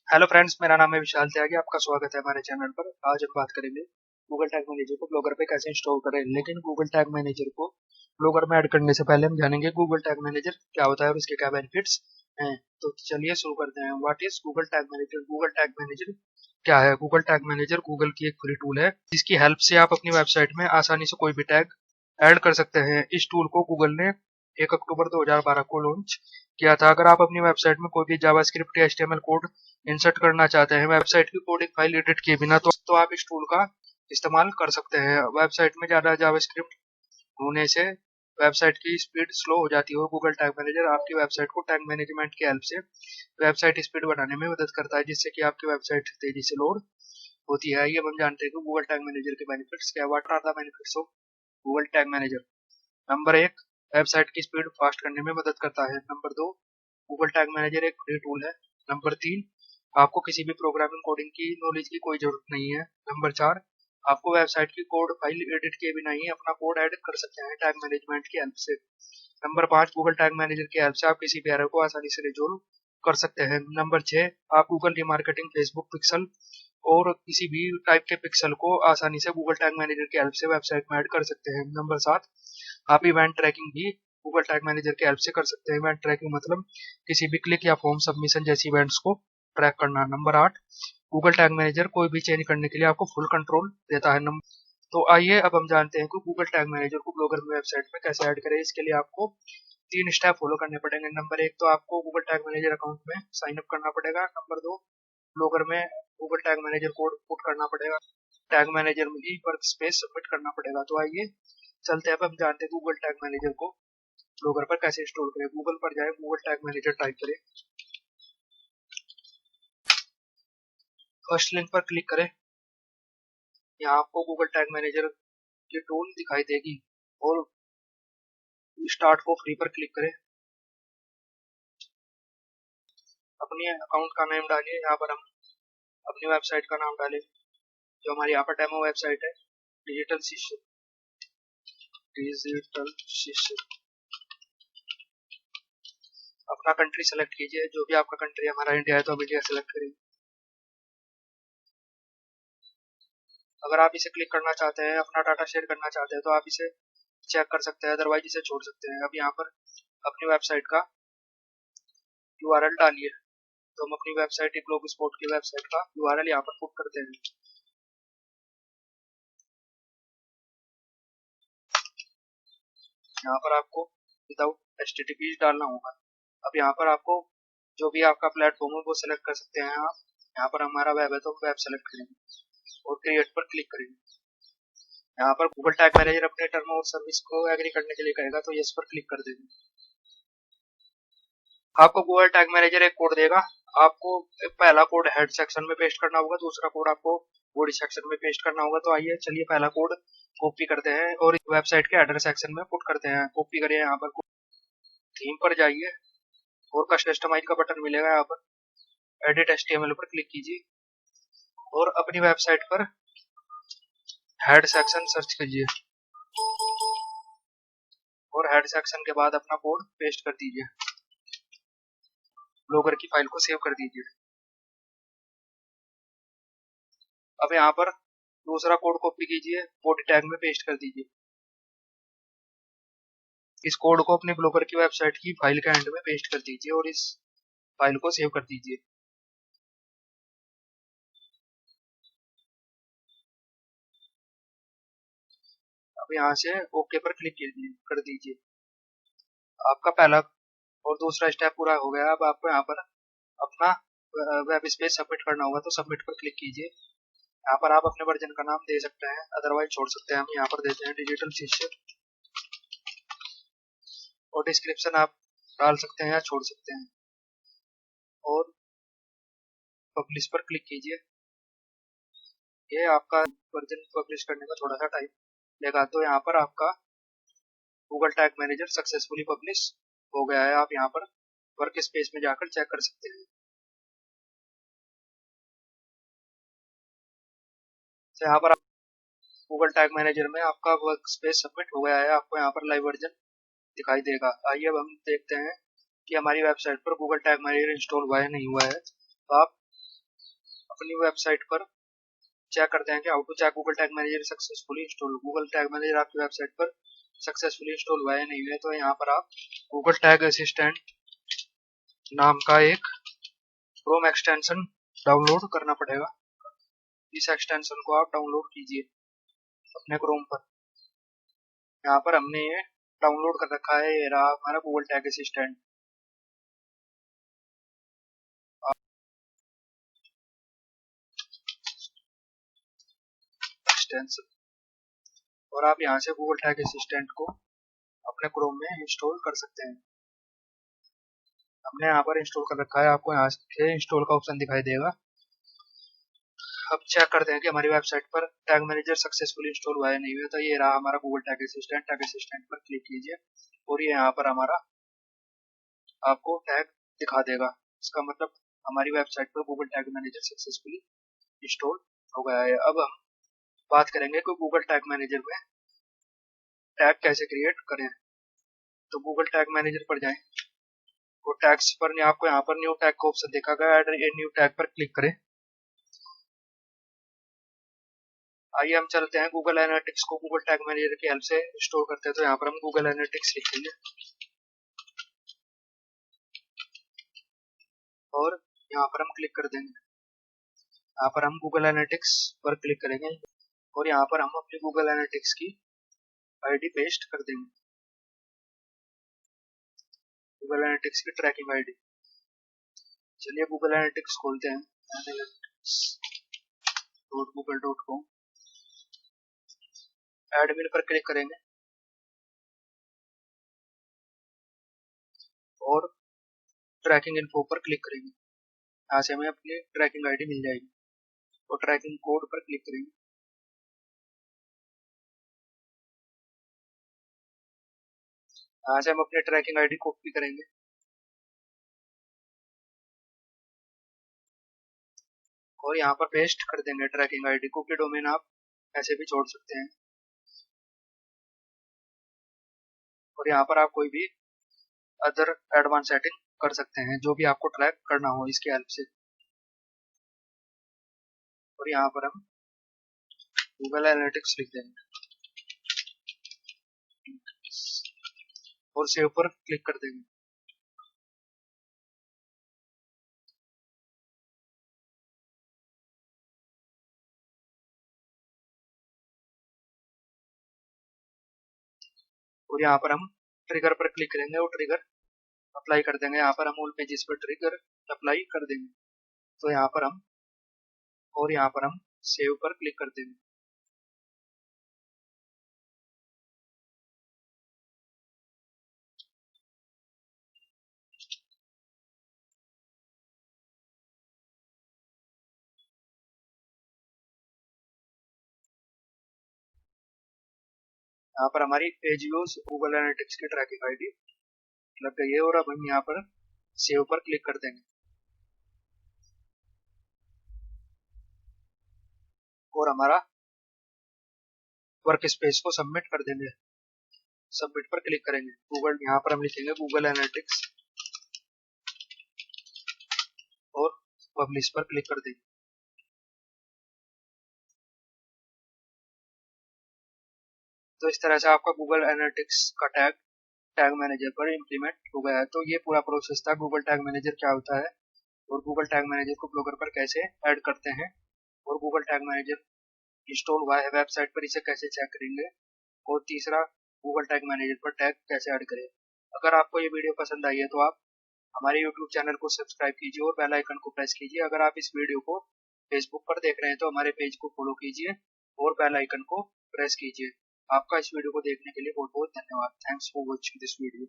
Hello friends, मेरा नाम है विशाल त्यागी। आपका स्वागत है हमारे चैनल पर। आज हम बात करेंगे गूगल टैग मैनेजर को ब्लॉगर पे कैसे इंस्टॉल करें। लेकिन गूगल टैग मैनेजर को ब्लॉगर में ऐड करने से पहले हम जानेंगे गूगल टैग मैनेजर क्या होता है और इसके क्या बेनिफिट्स हैं। तो चलिए शुरू करते हैं। What is Google tag manager? Google tag manager क्या है? गूगल टैग मैनेजर गूगल की एक फ्री टूल है जिसकी हेल्प से आप अपनी वेबसाइट में आसानी से कोई भी टैग ऐड कर सकते हैं। इस टूल को गूगल ने 1 अक्टूबर 2012 को लॉन्च किया था। अगर आप अपनी वेबसाइट में कोई भी जावास्क्रिप्ट या एचटीएमएल कोड इंसर्ट करना चाहते हैं वेबसाइट की कोडिंग फाइल एडिट किए बिना, तो आप इस टूल का इस्तेमाल कर सकते हैं। वेबसाइट में ज्यादा जावास्क्रिप्ट होने से वेबसाइट की स्पीड स्लो हो जाती है। गूगल टैग मैनेजर आपकी वेबसाइट को टैग मैनेजमेंट की हेल्प से वेबसाइट स्पीड बढ़ाने में मदद करता है, जिससे कि आपकी वेबसाइट तेजी से लोड होती है। ये हम जानते हैं कि गूगल टैग मैनेजर के बेनिफिट्स क्या है। What are the benefits of Google tag manager? Number 1, website की स्पीड फास्ट करने में मदद करता है। नंबर 2, गूगल टैग मैनेजर एक फ्री टूल है। नंबर 3, आपको किसी भी प्रोग्रामिंग कोडिंग की नॉलेज की कोई जरूरत नहीं है। नंबर 4, आपको वेबसाइट की कोड फाइल एडिट किए बिना ही अपना कोड ऐड कर सकते हैं टैग मैनेजमेंट की हेल्प से। नंबर 5, गूगल टैग मैनेजर की हेल्प से आप किसी भी एरर को आसानी से रिजोल्व कर सकते हैं। नंबर 6, आप गूगल रिमार्केटिंग, फेसबुक पिक्सल और किसी भी टाइप के पिक्सल को आसानी से गूगल टैग मैनेजर की हेल्प से वेबसाइट में ऐड कर सकते हैं। नंबर 7, आप इवेंट ट्रैकिंग भी गूगल टैग मैनेजर की हेल्प से कर सकते हैं। इवेंट ट्रैकिंग मतलब किसी भी क्लिक या फॉर्म सबमिशन जैसी इवेंट्स को ट्रैक करना। नंबर 8, गूगल टैग मैनेजर कोई भी चेंज करने के लिए आपको फुल कंट्रोल देता है। तो आइए अब हम जानते हैं कि गूगल टैग मैनेजर को ब्लॉगर में वेबसाइट में कैसे ऐड करें। इसके लिए आपको 3 स्टेप फॉलो करने पड़ेंगे। नंबर 1, तो आपको गूगल टैग मैनेजर अकाउंट में साइन अप करना पड़ेगा। नंबर 2, ब्लॉगर में Google tag manager code put करना पड़ेगा। टैग मैनेजर में ही वर्क स्पेस सबमिट करना पड़ेगा। तो आइए चलते हैं, अब हम जानते हैं गूगल टैग मैनेजर को ब्लॉगर पर कैसे इंस्टॉल करें। गूगल पर जाए, गूगल टैग मैनेजर टाइप करें, फर्स्ट लिंक पर क्लिक करें। यहाँ आपको गूगल टैग मैनेजर की टूल दिखाई देगी और स्टार्ट फॉर फ्री पर क्लिक करें। अपने अकाउंट का नाम डालिए। यहाँ पर हम अपनी वेबसाइट का नाम डालें जो हमारी यहाँ पर डेमो वेबसाइट है, डिजिटल शिष्य। डिजिटल शिष्य। अपना कंट्री सेलेक्ट कीजिए, जो भी आपका कंट्री है। हमारा इंडिया है तो हम इंडिया सेलेक्ट करेंगे। अगर आप इसे क्लिक करना चाहते हैं, अपना डाटा शेयर करना चाहते हैं, तो आप इसे चेक कर सकते हैं, अदरवाइज इसे छोड़ सकते हैं। अब यहाँ पर अपनी वेबसाइट का यूआरएल डालिए। तो हम अपनी वेबसाइट ग्लोब स्पोर्ट की वेबसाइट का यूआरएल यहाँ पर पुट करते हैं। यहाँ पर आपको विदाउट एचटीटीपी डालना होगा। अब यहाँ पर आपको जो भी आपका प्लेटफॉर्म है वो सिलेक्ट कर सकते हैं आप। यहाँ पर हमारा वेब है तो वेब सेलेक्ट करेंगे और क्रिएट पर क्लिक करेंगे। यहाँ पर गूगल टैग मैनेजर अपने टर्म और सर्विस को एग्री करने के लिए कहेगा, तो यस पर क्लिक कर देंगे। आपको गूगल टैग मैनेजर एक कोड देगा। आपको पहला कोड हेड सेक्शन में पेस्ट करना होगा, दूसरा कोड आपको बॉडी सेक्शन में पेस्ट करना होगा। तो आइए चलिए पहला कोड कॉपी करते हैं और वेबसाइट के हेडर सेक्शन में पुट करते हैं। कॉपी करिए, यहाँ पर थीम पर जाइए और कस्टमाइज का बटन मिलेगा। यहाँ पर एडिट एचटीएमएल पर क्लिक कीजिए और अपनी वेबसाइट पर हेड सेक्शन सर्च कीजिए और हेड सेक्शन के बाद अपना कोड पेस्ट कर दीजिए। ब्लॉगर की फाइल को सेव कर दीजिए। अब यहाँ पर दूसरा कोड कॉपी कीजिए, बॉडी टैग में पेस्ट कर दीजिए। इस कोड को अपने ब्लॉगर की वेबसाइट की फाइल के एंड में पेस्ट कर दीजिए और इस फाइल को सेव कर दीजिए। अब यहाँ से ओके पर क्लिक कर दीजिए। आपका पहला और दूसरा स्टेप पूरा हो गया। अब आपको यहाँ पर अपना वेब स्पेस सबमिट करना होगा, तो सबमिट पर क्लिक कीजिए। यहाँ पर आप अपने वर्जन का नाम दे सकते हैं, अदरवाइज छोड़ सकते हैं। हम यहाँ पर देते हैं डिजिटल शिष्य और डिस्क्रिप्शन आप डाल सकते हैं या छोड़ सकते हैं और पब्लिश पर क्लिक कीजिए। ये आपका वर्जन पब्लिश करने में थोड़ा सा टाइम लेगा। तो यहाँ पर आपका Google tag manager successfully publish हो गया है। आप यहाँ पर वर्क स्पेस में जाकर चेक कर सकते हैं। तो यहाँ पर गूगल टैग मैनेजर में आपका वर्क स्पेस सबमिट हो गया है। आपको यहाँ पर लाइव वर्जन दिखाई देगा। आइए अब हम देखते हैं कि हमारी वेबसाइट पर गूगल टैग मैनेजर इंस्टॉल हुआ है नहीं हुआ है। तो आप अपनी वेबसाइट पर चेक करते हैं कि how to check Google tag manager successfully install. Google tag manager आपकी वेबसाइट पर सक्सेसफुली इंस्टॉल हुआ है नहीं हुआ है, तो यहाँ पर आप गूगल टैग असिस्टेंट नाम का एक क्रोम एक्सटेंशन डाउनलोड करना पड़ेगा। इस एक्सटेंशन को आप डाउनलोड कीजिए अपने क्रोम पर। यहाँ पर हमने ये डाउनलोड कर रखा है, ये रहा हमारा गूगल टैग असिस्टेंट एक्सटेंशन। और आप यहाँ से गूगल टैग असिस्टेंट को अपने क्रोम में इंस्टॉल कर सकते हैं। हमने यहाँ पर इंस्टॉल कर रखा है, आपको यहाँ से इंस्टॉल का ऑप्शन दिखाई देगा। अब चेक करते हैं कि हमारी वेबसाइट पर टैग मैनेजर सक्सेसफुली इंस्टॉल हुआ है नहीं हुआ, तो ये रहा हमारा Google tag assistant. Tag assistant पर क्लिक कीजिए और ये यहाँ पर हमारा आपको टैग दिखा देगा। इसका मतलब हमारी वेबसाइट पर Google tag manager successfully install हो गया है। अब हम बात करेंगे कि गूगल टैग मैनेजर में टैग कैसे क्रिएट करें। तो गूगल टैग मैनेजर पर जाएं और टैग्स पर आपको यहाँ पर न्यू टैग का ऑप्शन देखा गया, ऐड ए न्यू टैग पर क्लिक करें। आइए हम चलते हैं गूगल एनालिटिक्स को गूगल टैग मैनेजर की हेल्प से इंस्टॉल करते हैं। तो यहाँ पर हम गूगल एनालिटिक्स लिखेंगे और यहाँ पर हम क्लिक कर देंगे। यहाँ पर हम गूगल एनालिटिक्स पर क्लिक करेंगे और यहाँ पर हम अपनी गूगल एनालिटिक्स की आईडी पेस्ट कर देंगे। गूगल एनालिटिक्स की ट्रैकिंग आईडी। चलिए गूगल एनालिटिक्स खोलते हैं, analytics.google.com। एडमिन पर क्लिक करेंगे और ट्रैकिंग इन्फो पर क्लिक करेंगे। यहाँ से हमें अपनी ट्रैकिंग आईडी मिल जाएगी और ट्रैकिंग कोड पर क्लिक करेंगे। यहाँ से हम अपनी ट्रैकिंग आईडी कॉपी करेंगे और यहाँ पर पेस्ट कर देंगे ट्रैकिंग आईडी। कुकी डोमेन आप ऐसे भी छोड़ सकते हैं और यहाँ पर आप कोई भी अदर एडवांस सेटिंग कर सकते हैं जो भी आपको ट्रैक करना हो इसकी हेल्प से। और यहाँ पर हम गूगल एनालिटिक्स लिख देंगे और सेव पर क्लिक कर देंगे। और यहाँ पर हम ट्रिगर पर क्लिक करेंगे और ट्रिगर अप्लाई कर देंगे। यहाँ पर हम ऑल पेजेस पर ट्रिगर अप्लाई कर देंगे। तो यहाँ पर हम सेव पर क्लिक कर देंगे। यहाँ पर हमारी पेज व्यूज गूगल एनालिटिक्स की ट्रैकिंग आईडी लग गई है और अब हम यहाँ पर सेव पर क्लिक कर देंगे और हमारा वर्क स्पेस को सबमिट कर देंगे। सबमिट पर क्लिक करेंगे। गूगल यहाँ पर हम लिखेंगे गूगल एनालिटिक्स और पब्लिश पर क्लिक कर देंगे। तो इस तरह से आपका गूगल एनालिटिक्स का टैग मैनेजर पर इम्प्लीमेंट हो गया है। तो ये पूरा प्रोसेस था गूगल टैग मैनेजर क्या होता है और गूगल टैग मैनेजर को ब्लॉगर पर कैसे ऐड करते हैं और गूगल टैग मैनेजर इंस्टॉल हुआ है वेबसाइट पर इसे कैसे चेक करेंगे और तीसरा गूगल टैग मैनेजर पर टैग कैसे ऐड करें। अगर आपको ये वीडियो पसंद आई है तो आप हमारे YouTube चैनल को सब्सक्राइब कीजिए और बेल आइकन को प्रेस कीजिए। अगर आप इस वीडियो को फेसबुक पर देख रहे हैं तो हमारे पेज को फॉलो कीजिए और बेल आइकन को प्रेस कीजिए। आपका इस वीडियो को देखने के लिए बहुत बहुत धन्यवाद। Thanks for watching this video.